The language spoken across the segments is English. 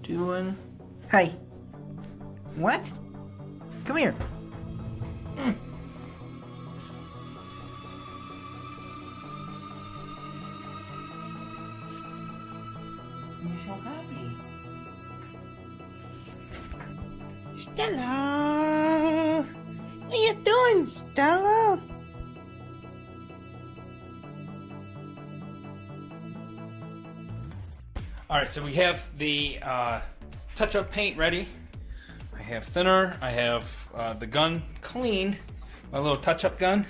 doing? Hey. What? Come here. You're so happy. Stella! What are you doing, Stella? Alright, so we have the touch-up paint ready. I have thinner, I have the gun cleaned, my little touch-up gun,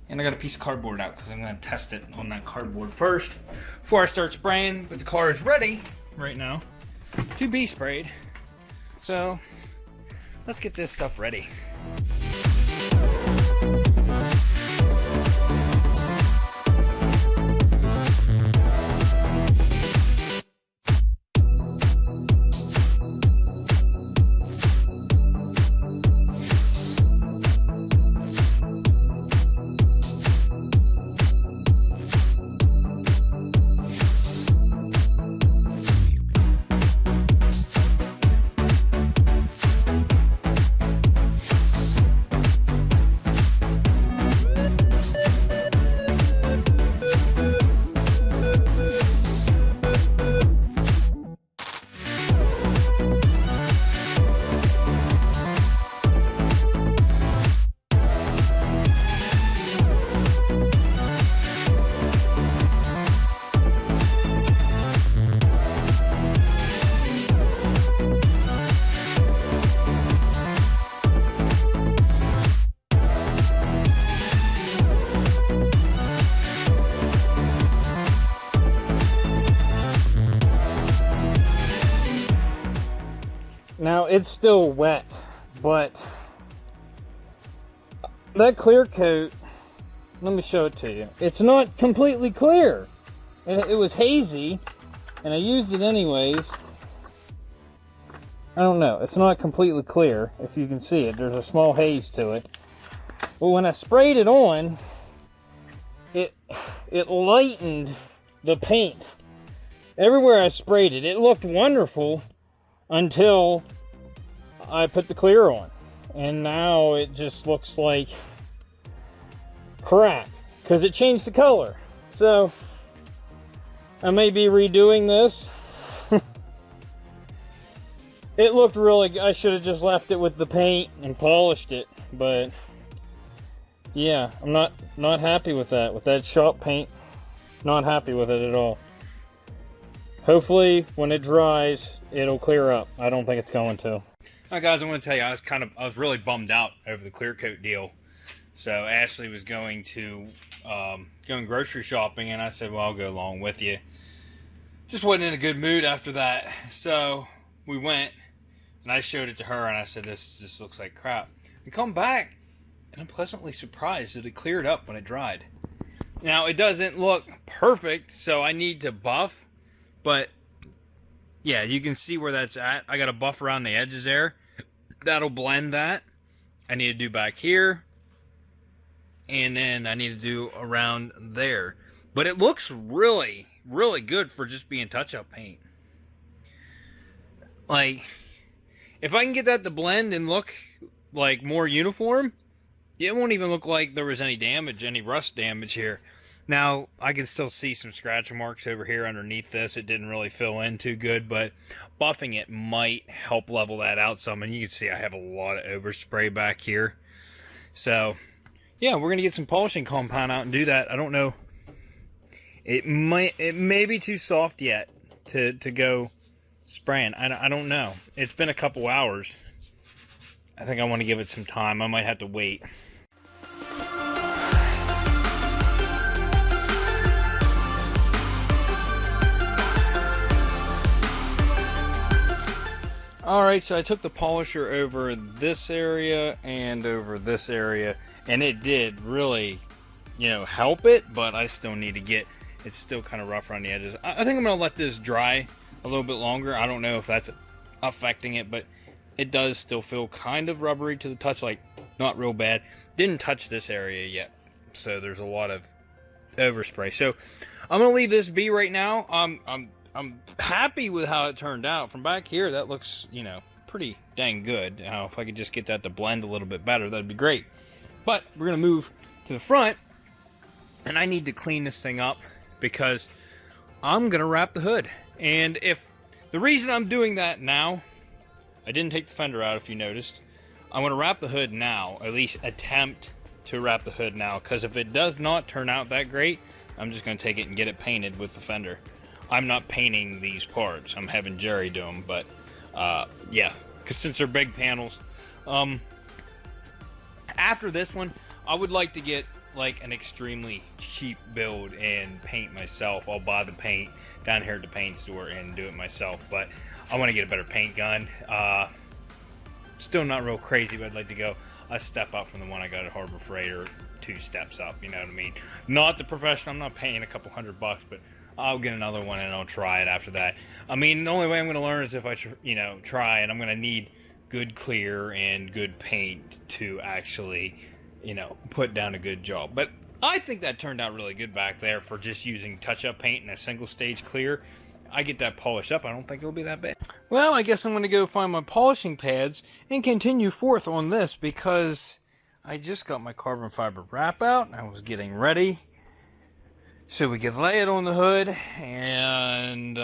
and I got a piece of cardboard out because I'm going to test it on that cardboard first before I start spraying. But the car is ready right now to be sprayed. So let's get this stuff ready. Now it's still wet, but that clear coat, let me show it to you. It's not completely clear. It was hazy, and I used it anyways. I don't know, it's not completely clear. If you can see it, there's a small haze to it. But when I sprayed it on, it lightened the paint. Everywhere I sprayed it, it looked wonderful until I put the clear on, and now it just looks like crap because it changed the color. So I may be redoing this. It looked really, I should have just left it with the paint and polished it, but yeah, I'm not happy with that shop paint. Not happy with it at all. Hopefully when it dries it'll clear up. I don't think it's going to. Alright guys, I'm going to tell you, I was really bummed out over the clear coat deal. So Ashley was going grocery shopping, and I said, well, I'll go along with you. Just wasn't in a good mood after that. So we went, and I showed it to her, and I said, this just looks like crap. We come back, and I'm pleasantly surprised that it cleared up when it dried. Now, it doesn't look perfect, so I need to buff, but yeah, you can see where that's at. I got a buff around the edges there. That'll blend that. I need to do back here. And then I need to do around there. But it looks really, really good for just being touch-up paint. Like, if I can get that to blend and look like more uniform, it won't even look like there was any damage, any rust damage here. Now, I can still see some scratch marks over here underneath this. It didn't really fill in too good, but buffing it might help level that out some. And you can see I have a lot of overspray back here. So, yeah, we're going to get some polishing compound out and do that. I don't know. It may be too soft yet to go spraying. I don't know. It's been a couple hours. I think I want to give it some time. I might have to wait. Alright, so I took the polisher over this area and over this area, and it did really, help it, but I still need to get, it's still kind of rough around the edges. I think I'm going to let this dry a little bit longer. I don't know if that's affecting it, but it does still feel kind of rubbery to the touch, like not real bad. Didn't touch this area yet, so there's a lot of overspray. So I'm going to leave this be right now. I'm happy with how it turned out. From back here, that looks, you know, pretty dang good. Now, if I could just get that to blend a little bit better, that'd be great. But we're going to move to the front, and I need to clean this thing up because I'm going to wrap the hood. And if the reason I'm doing that now, I didn't take the fender out if you noticed. I'm going to wrap the hood now, at least attempt to wrap the hood now, because if it does not turn out that great, I'm just going to take it and get it painted with the fender. I'm not painting these parts. I'm having Jerry do them, but yeah, because since they're big panels. After this one, I would like to get like an extremely cheap build and paint myself. I'll buy the paint down here at the paint store and do it myself, but I want to get a better paint gun. Still not real crazy, but I'd like to go a step up from the one I got at Harbor Freight, or 2 steps up, you know what I mean? Not the professional, I'm not paying a couple $100, but I'll get another one and I'll try it after that. I mean, the only way I'm going to learn is if I, try, and I'm going to need good clear and good paint to actually, put down a good job. But I think that turned out really good back there for just using touch-up paint and a single stage clear. I get that polished up, I don't think it'll be that bad. Well, I guess I'm going to go find my polishing pads and continue forth on this, because I just got my carbon fiber wrap out. I was getting ready so we could lay it on the hood, and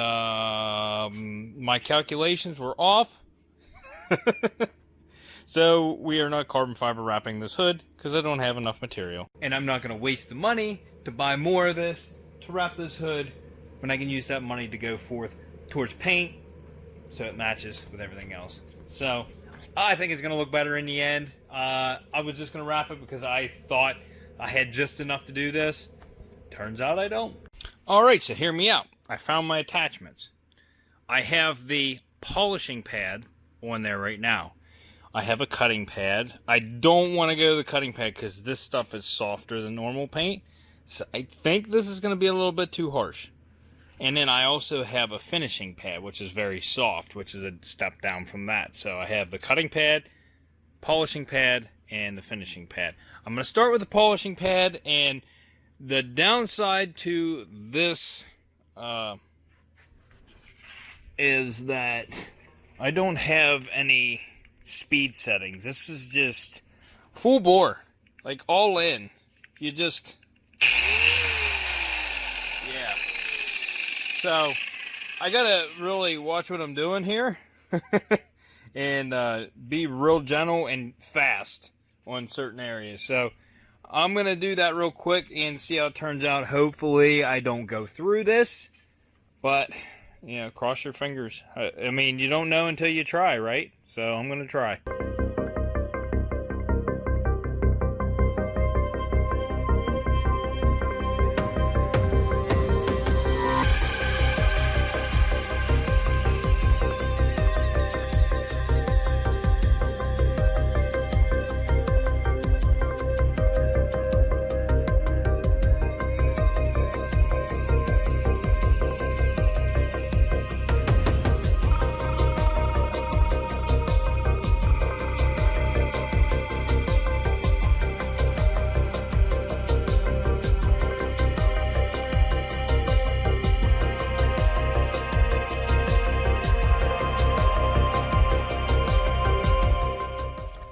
my calculations were off. So we are not carbon fiber wrapping this hood because I don't have enough material. And I'm not going to waste the money to buy more of this to wrap this hood when I can use that money to go forth towards paint so it matches with everything else. So I think it's going to look better in the end. I was just going to wrap it because I thought I had just enough to do this. Turns out I don't. Alright, so hear me out. I found my attachments. I have the polishing pad on there right now. I have a cutting pad. I don't want to go to the cutting pad because this stuff is softer than normal paint. So I think this is going to be a little bit too harsh. And then I also have a finishing pad, which is very soft, which is a step down from that. So I have the cutting pad, polishing pad, and the finishing pad. I'm going to start with the polishing pad, and the downside to this is that I don't have any speed settings. This is just full bore, like all in. You just, yeah. So I gotta really watch what I'm doing here and be real gentle and fast on certain areas. So I'm gonna do that real quick and see how it turns out. Hopefully I don't go through this, but cross your fingers. I mean, you don't know until you try, right? So I'm gonna try.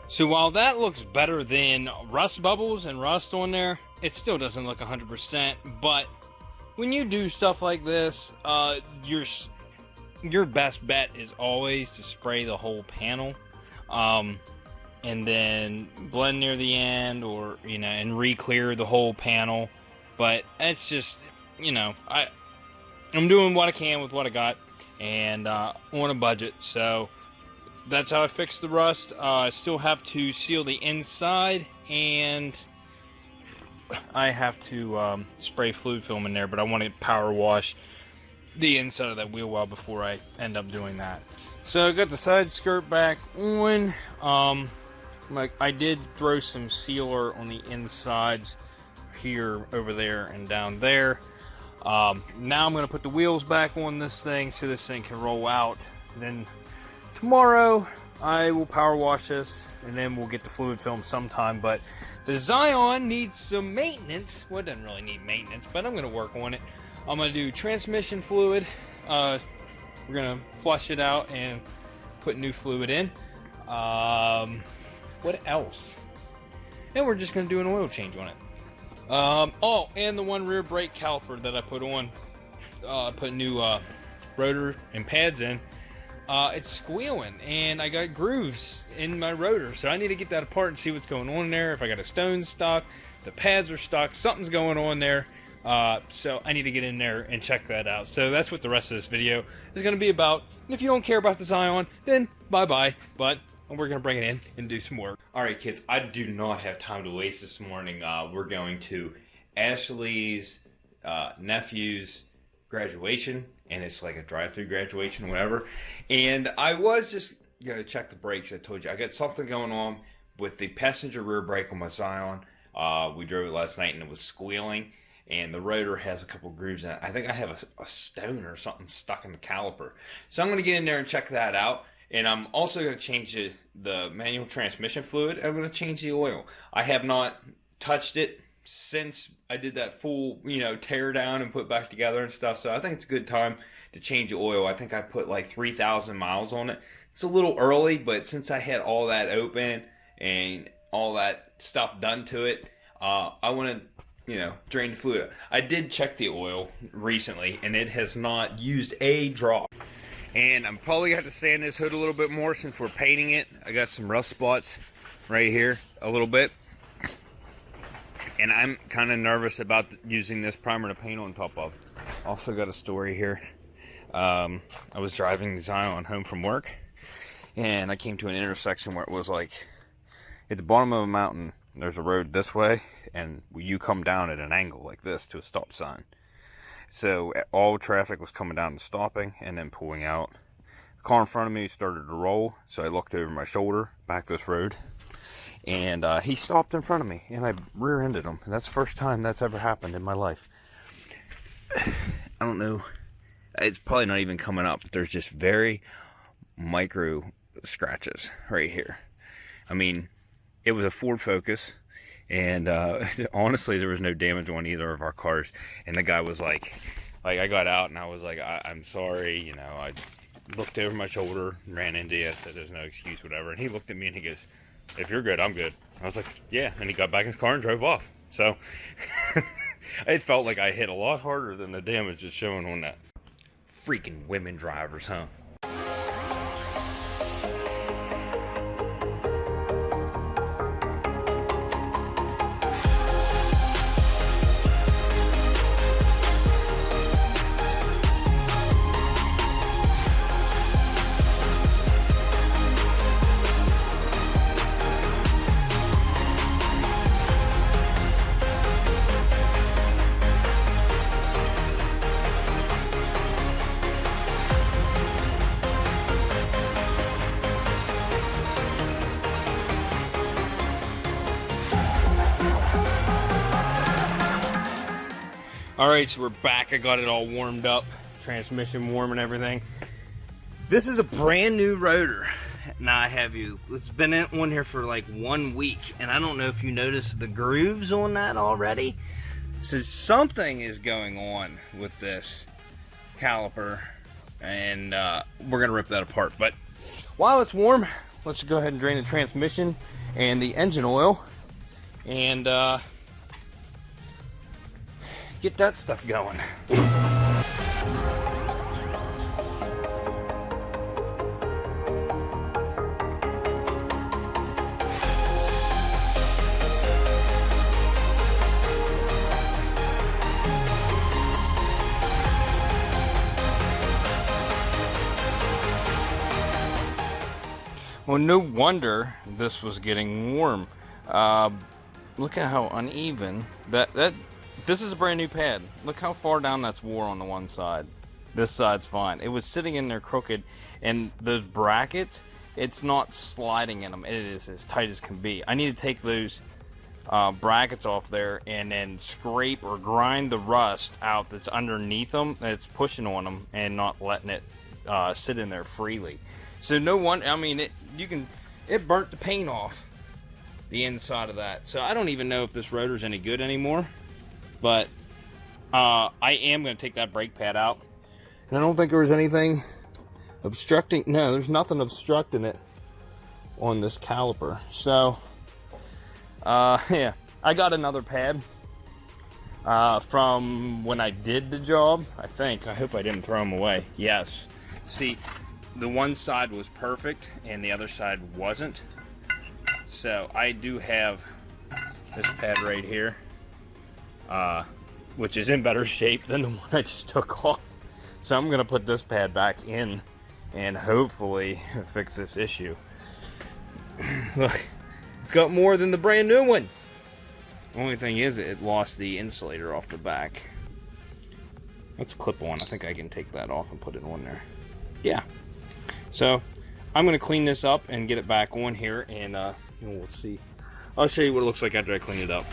So while that looks better than rust bubbles and rust on there, it still doesn't look 100%. But when you do stuff like this, your best bet is always to spray the whole panel, and then blend near the end, or and re-clear the whole panel. But it's just I'm doing what I can with what I got, and on a budget. So that's how I fixed the rust. I still have to seal the inside, and I have to spray fluid film in there, but I want to power wash the inside of that wheel well before I end up doing that. So I got the side skirt back on. I did throw some sealer on the insides here, over there, and down there. Now I'm going to put the wheels back on this thing so this thing can roll out. Then tomorrow I will power wash this, and then we'll get the fluid film sometime. But the Scion needs some maintenance. Well, it doesn't really need maintenance, but I'm going to work on it. I'm going to do transmission fluid, we're gonna flush it out and put new fluid in. What else? And we're just gonna do an oil change on it. Oh, and the one rear brake caliper that I put on, put new rotor and pads in. It's squealing, and I got grooves in my rotor, so I need to get that apart and see what's going on there. If I got a stone stuck, the pads are stuck, something's going on there. So I need to get in there and check that out. So that's what the rest of this video is going to be about. If you don't care about the Scion, then bye-bye. But we're going to bring it in and do some work. Alright kids, I do not have time to waste this morning. We're going to Ashley's nephew's graduation, and it's like a drive-through graduation, whatever. And I was just going to check the brakes. I told you, I got something going on with the passenger rear brake on my Scion. We drove it last night and it was squealing. And the rotor has a couple grooves in it. I think I have a stone or something stuck in the caliper. So I'm going to get in there and check that out. And I'm also going to change the manual transmission fluid. I'm going to change the oil. I have not touched it since I did that full, tear down and put back together and stuff. So I think it's a good time to change the oil. I think I put like 3,000 miles on it. It's a little early, but since I had all that open and all that stuff done to it, I want to drain the fluid. I did check the oil recently, and it has not used a drop. And I'm probably going to have to sand this hood a little bit more since we're painting it. I got some rust spots right here a little bit. And I'm kind of nervous about using this primer to paint on top of. Also got a story here. I was driving the Scion home from work, and I came to an intersection where it was like, at the bottom of a mountain, there's a road this way, and you come down at an angle like this to a stop sign. So all traffic was coming down and stopping, and then pulling out. The car in front of me started to roll, so I looked over my shoulder, back this road, and he stopped in front of me, and I rear-ended him. And that's the first time that's ever happened in my life. I don't know. It's probably not even coming up. There's just very micro scratches right here. I mean, it was a Ford Focus, and honestly, there was no damage on either of our cars. And the guy was like I got out, and I was like, I'm sorry, I looked over my shoulder, ran into you, said there's no excuse, whatever. And he looked at me, and he goes, if you're good, I'm good. I was like, yeah. And he got back in his car and drove off. So, it felt like I hit a lot harder than the damage is showing on that. Freaking women drivers, huh? Alright, so we're back. I got it all warmed up. Transmission warm and everything. This is a brand new rotor. Now I have you. It's been on here for like 1 week, and I don't know if you noticed the grooves on that already. So something is going on with this caliper, and we're going to rip that apart. But while it's warm, let's go ahead and drain the transmission and the engine oil, and get that stuff going. Well, no wonder this was getting warm. Look at how uneven this is a brand new pad. Look how far down that's wore on the one side. This side's fine. It was sitting in there crooked, and those brackets, it's not sliding in them. It is as tight as can be. I need to take those brackets off there and then scrape or grind the rust out that's underneath them, that's pushing on them and not letting it sit in there freely. So no one, I mean, it burnt the paint off the inside of that. So I don't even know if this rotor's any good anymore. But I am going to take that brake pad out And I don't think there was anything obstructing. No, there's nothing obstructing it on this caliper. So, yeah, I got another pad from when I did the job. I think. I hope I didn't throw them away. Yes. See, the one side was perfect and the other side wasn't. So I do have this pad right here, which is in better shape than the one I just took off. So I'm gonna put this pad back in and hopefully fix this issue. Look, it's got more than the brand new one. Only thing is, it lost the insulator off the back. Let's clip on. I think I can take that off and put it on there. Yeah. So I'm gonna clean this up and get it back on here, and we'll see. I'll show you what it looks like after I clean it up.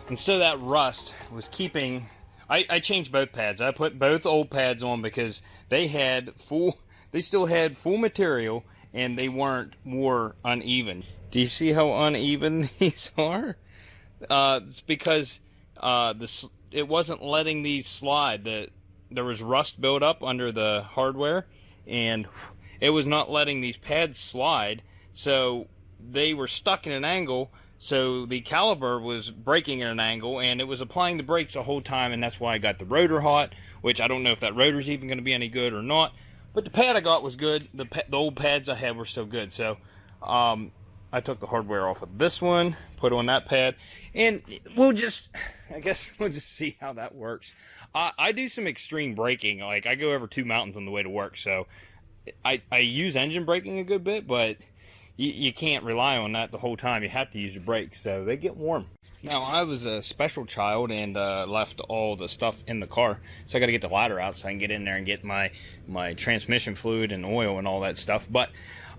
And so that rust was keeping. I changed both pads. I put both old pads on because they still had full material and they weren't more uneven. Do you see how uneven these are? It's because it wasn't letting these slide. There was rust built up under the hardware, and it was not letting these pads slide. So they were stuck in an angle. So the caliper was braking at an angle, and it was applying the brakes the whole time, and that's why I got the rotor hot, which I don't know if that rotor's even going to be any good or not. But the pad I got was good. The old pads I had were still good. So I took the hardware off of this one, put on that pad, and I guess we'll just see how that works. I do some extreme braking. Like, I go over 2 mountains on the way to work, so I use engine braking a good bit, but you can't rely on that the whole time. You have to use your brakes, so they get warm. Now, I was a special child and left all the stuff in the car, so I got to get the ladder out so I can get in there and get my transmission fluid and oil and all that stuff. But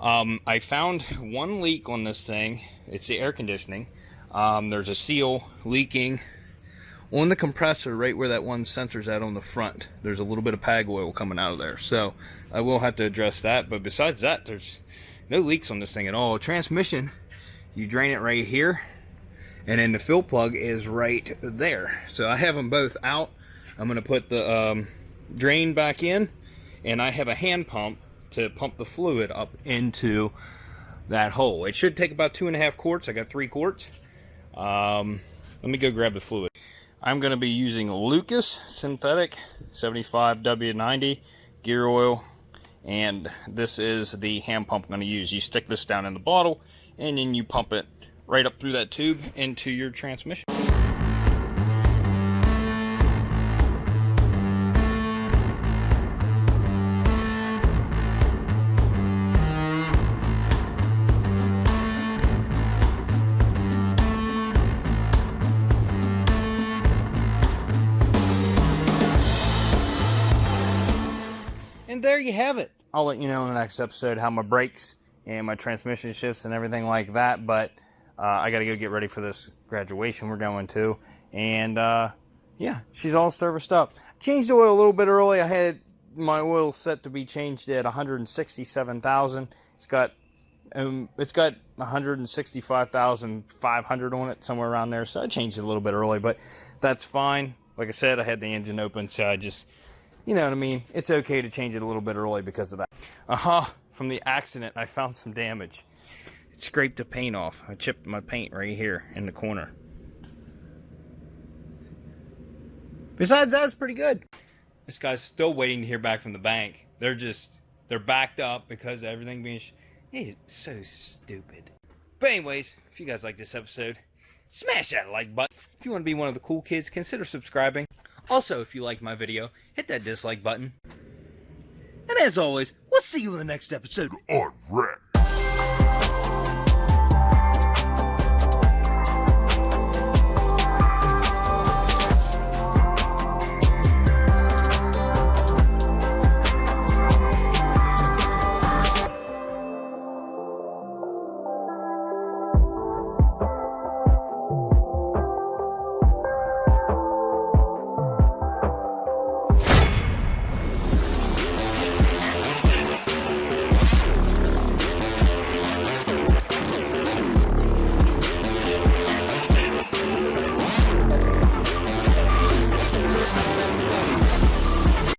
I found one leak on this thing. It's the air conditioning. There's a seal leaking on the compressor right where that one sensor's at on the front. There's a little bit of PAG oil coming out of there, so I will have to address that. But besides that, there's no leaks on this thing at all. Transmission, you drain it right here, and then the fill plug is right there. So I have them both out. I'm going to put the drain back in, and I have a hand pump to pump the fluid up into that hole. It should take about 2.5 quarts. I got 3 quarts. Let me go grab the fluid. I'm going to be using Lucas Synthetic 75W90 gear oil. And this is the hand pump I'm going to use. You stick this down in the bottle, and then you pump it right up through that tube into your transmission. And there you have it. I'll let you know in the next episode how my brakes and my transmission shifts and everything like that. But I got to go get ready for this graduation we're going to. And yeah, she's all serviced up. Changed the oil a little bit early. I had my oil set to be changed at 167,000. It's got 165,500 on it, somewhere around there. So I changed it a little bit early, but that's fine. Like I said, I had the engine open, so I just, you know what I mean? It's okay to change it a little bit early because of that. From the accident, I found some damage. It scraped the paint off. I chipped my paint right here in the corner. Besides that, it's pretty good. This guy's still waiting to hear back from the bank. They're backed up because of everything being... He's so stupid. But anyways, if you guys like this episode, smash that like button. If you want to be one of the cool kids, consider subscribing. Also, if you liked my video, hit that dislike button. And as always, we'll see you in the next episode on Wreck.